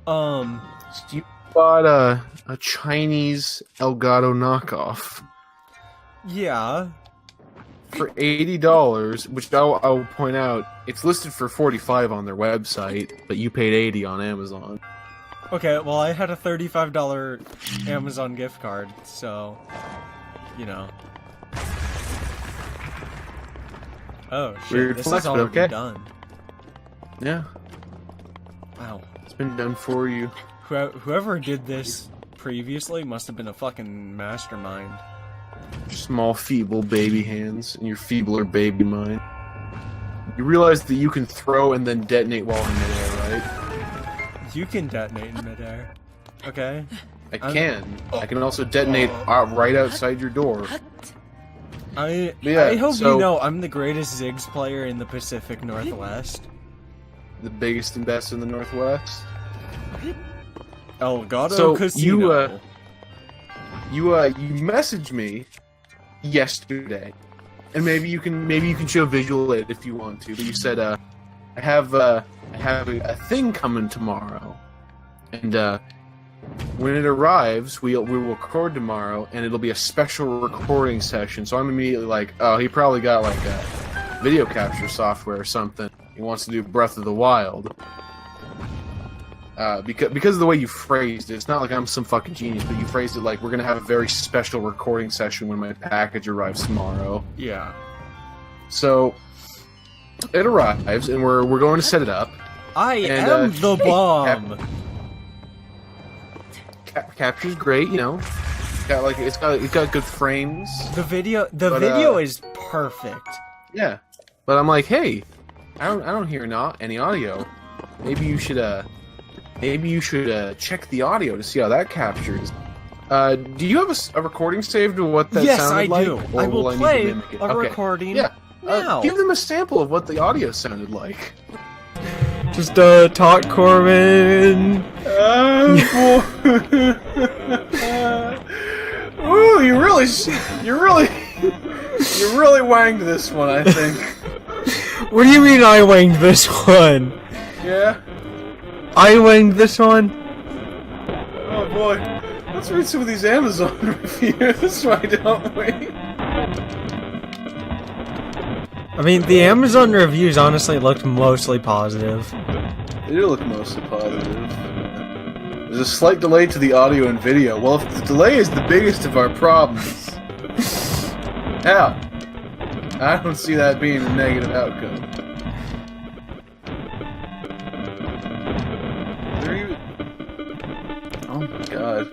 Um, So you bought a Chinese Elgato knockoff yeah. for $80, which I'll point out, it's listed for $45 on their website, but you paid $80 on Amazon. Okay, well, I had a $35 Amazon gift card, so, you know. Oh, shit, Weird this flex, is but already okay. done. Yeah, Wow. it's been done for you. Whoever did this previously must have been a fucking mastermind. Small, feeble baby hands and your feebler baby mind. You realize that you can throw and then detonate while in midair, right? You can detonate in midair. Okay? I can also detonate right outside your door. I hope you know I'm the greatest Ziggs player in the Pacific Northwest. The biggest and best in the Northwest. Elgato Casino. You messaged me yesterday, and maybe you can show visual aid if you want to. But you said I have a thing coming tomorrow, and when it arrives, we will record tomorrow, and it'll be a special recording session. So I'm immediately like, oh, he probably got like a video capture software or something. He wants to do Breath of the Wild. Because of the way you phrased it, it's not like I'm some fucking genius, but you phrased it like we're gonna have a very special recording session when my package arrives tomorrow. Yeah. So it arrives, and we're going to set it up. I am the bomb. Capture's great, you know. It's got good frames. The video is perfect. Yeah, but I'm like, hey, I don't hear any audio. Maybe you should check the audio to see how that captures. Do you have a recording saved of what that sounded like? Yes, I do. Or I will need to play mimic it? a recording. Yeah. Now. Give them a sample of what the audio sounded like. Just talk, Corbin. Ooh, you really wanged this one, I think. What do you mean I winged this one? Yeah. I winged this one? Oh boy. Let's read some of these Amazon reviews, why don't we? I mean, the Amazon reviews honestly looked mostly positive. They do look mostly positive. There's a slight delay to the audio and video. Well, if the delay is the biggest of our problems, hell, I don't see that being a negative outcome. Oh my god.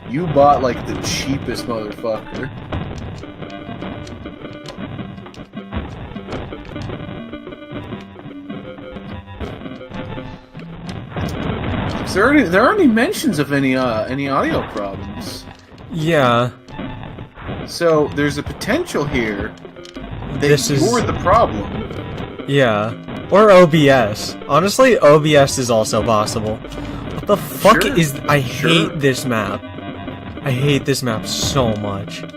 You bought, like, the cheapest motherfucker. There aren't any mentions of any audio problems. Yeah. So there's a potential here that you're the problem. Yeah. Or OBS. Honestly, OBS is also possible. What the fuck is... I hate this map. I hate this map so much. It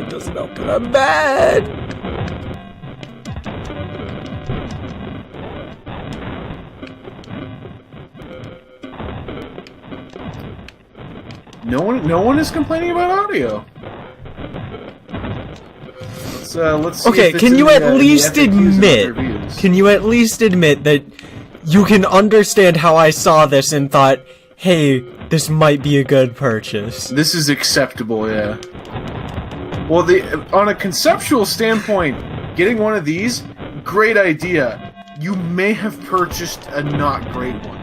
doesn't help that I'm bad. No one is complaining about audio. Let's see. Okay, can you at least admit? Can you at least admit that you can understand how I saw this and thought, "Hey, this might be a good purchase." This is acceptable, yeah. Well, on a conceptual standpoint, getting one of these, great idea. You may have purchased a not great one.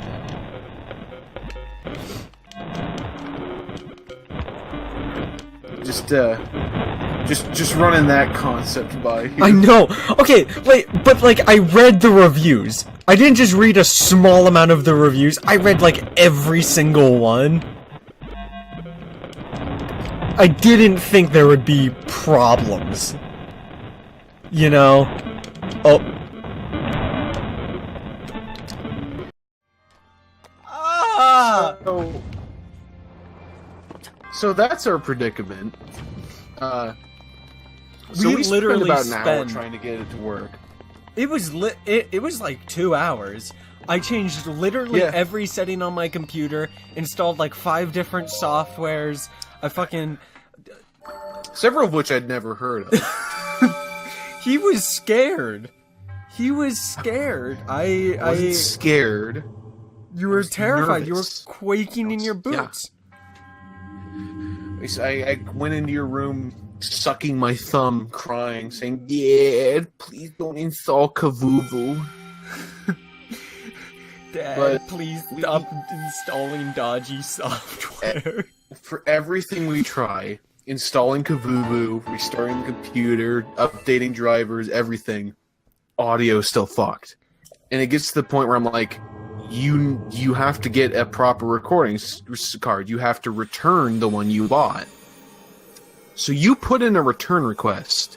Just running that concept by you. I know. Okay, wait, but like I read the reviews. I didn't just read a small amount of the reviews. I read like every single one. I didn't think there would be problems. You know? Oh. Ah! So that's our predicament. We spent literally about an hour trying to get it to work. It was it was like 2 hours. I changed literally every setting on my computer, installed like 5 different softwares. I fucking... Several of which I'd never heard of. He was scared. He was scared. I wasn't scared. You were terrified. Nervous. You were quaking in your boots. Yeah. I went into your room, sucking my thumb, crying, saying, "Dad, please don't install Kavuvu." Dad, please stop installing dodgy software. For everything we try, installing Kavuvu, restarting the computer, updating drivers, everything, audio's still fucked. And it gets to the point where I'm like, you have to get a proper recording card. You have to return the one you bought. So you put in a return request.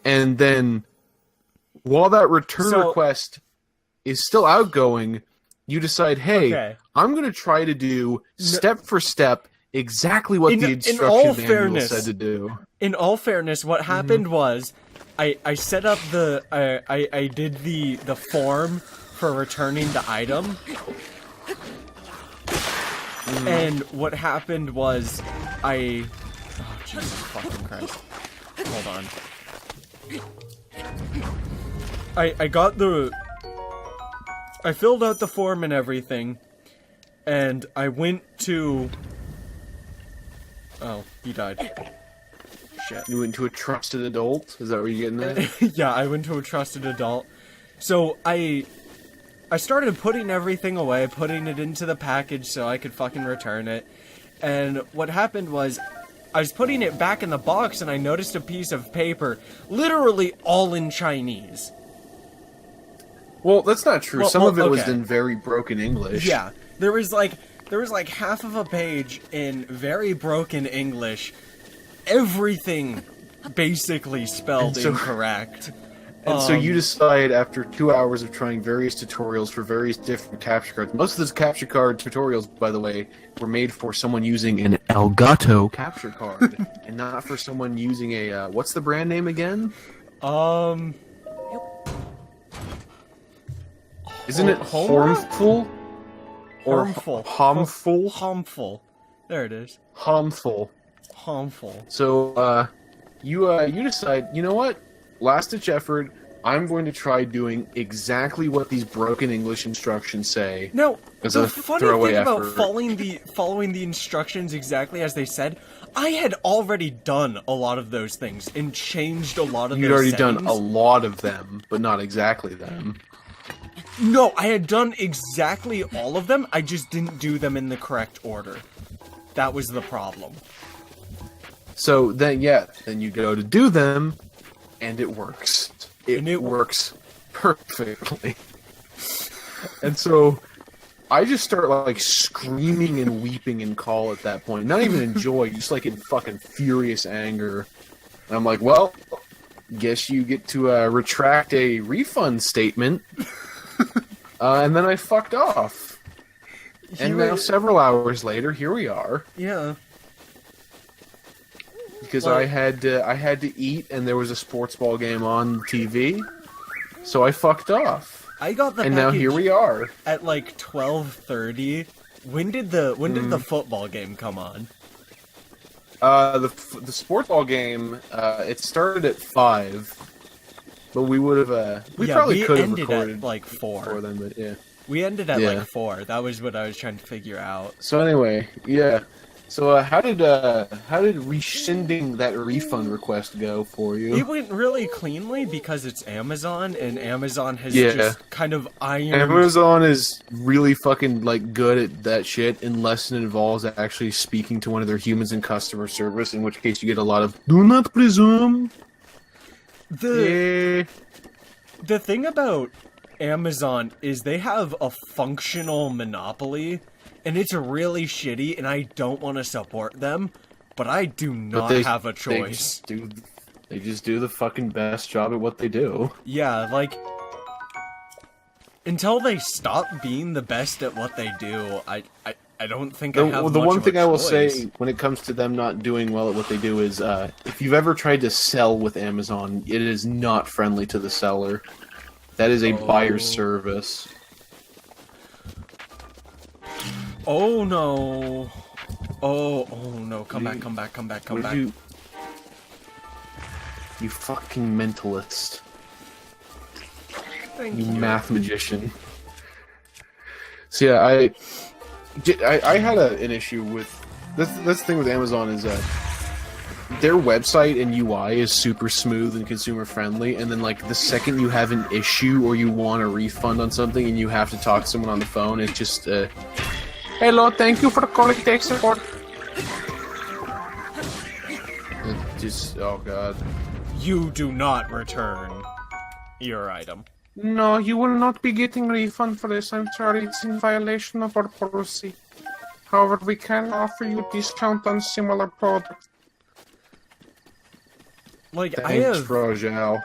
And then, while that return request is still outgoing, you decide, hey, I'm going to try to do, step for step, exactly what the instruction manual said to do. In all fairness, what happened was, I set up the, I did the form for returning the item. And what happened was, oh, Jesus fucking Christ. Hold on. I filled out the form and everything, and I went to... Oh, he died. Shit. You went to a trusted adult? Is that what you're getting at? Yeah, I went to a trusted adult. So, I started putting everything away, putting it into the package so I could fucking return it. And what happened was, I was putting it back in the box and I noticed a piece of paper, literally all in Chinese. Well, that's not true. Some of it was in very broken English. Yeah, there was like half of a page in very broken English. Everything basically spelled incorrect. And so you decide, after 2 hours of trying various tutorials for various different capture cards. Most of those capture card tutorials, by the way, were made for someone using an Elgato capture card, and not for someone using a what's the brand name again? Isn't it Homful? Homful. There it is. Homful. So, you decide, you know what? Last-ditch effort, I'm going to try doing exactly what these broken English instructions say. Now, the funny thing about following the instructions exactly as they said, I had already done a lot of those things and changed a lot of those settings. You'd already done a lot of them, but not exactly them. No, I had done exactly all of them, I just didn't do them in the correct order. That was the problem. So then, then you go to do them, and it works. It works perfectly. And so, I just start, like, screaming and weeping in call at that point. Not even in joy, just, like, in fucking furious anger. And I'm like, well, guess you get to retract a refund statement. And then I fucked off. And now, several hours later, here we are. Yeah. Because I had to eat, and there was a sports ball game on TV, so I fucked off. I got the and now here we are at like 12:30. When did the football game come on? The sports ball game it started at 5, but we would have we probably could have recorded at like 4 before then, but yeah. We ended at like 4. That was what I was trying to figure out. So anyway, yeah. So how did rescinding that refund request go for you? It went really cleanly because it's Amazon, and Amazon has just kind of ironed... Amazon is really fucking, like, good at that shit unless it involves actually speaking to one of their humans in customer service, in which case you get a lot of, "Do not presume." The thing about Amazon is they have a functional monopoly. And it's really shitty, and I don't want to support them, but I do not have a choice. They just do the fucking best job at what they do. Yeah, like, until they stop being the best at what they do, I don't think I have The much one of a thing I will choice. say when it comes to them not doing well at what they do is, if you've ever tried to sell with Amazon, it is not friendly to the seller. That is a buyer service. Oh no! Oh no! Come back! Come back! Come back! Come back! You fucking mentalist. Thank You you. math magician. So yeah, I had an issue with this thing with Amazon is that their website and UI is super smooth and consumer friendly, and then like the second you have an issue or you want a refund on something and you have to talk to someone on the phone, it's just hello, thank you for calling tech support. It just oh god. You do not return your item. No, you will not be getting refund for this. I'm sorry, it's in violation of our policy. However, we can offer you a discount on similar products. Like, Thanks, Rojal.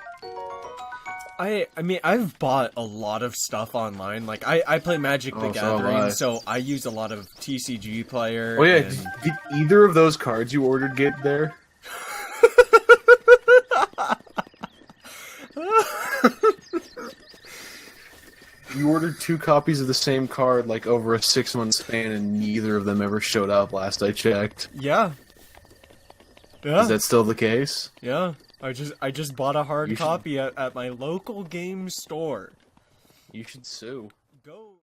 I mean, I've bought a lot of stuff online. Like, I play Magic the Gathering, so I use a lot of TCG Player. Oh yeah, and... did either of those cards you ordered get there? You ordered 2 copies of the same card, like, over a 6-month span, and neither of them ever showed up last I checked. Yeah. Yeah. Is that still the case? Yeah. I just bought a hard copy at my local game store. You should sue.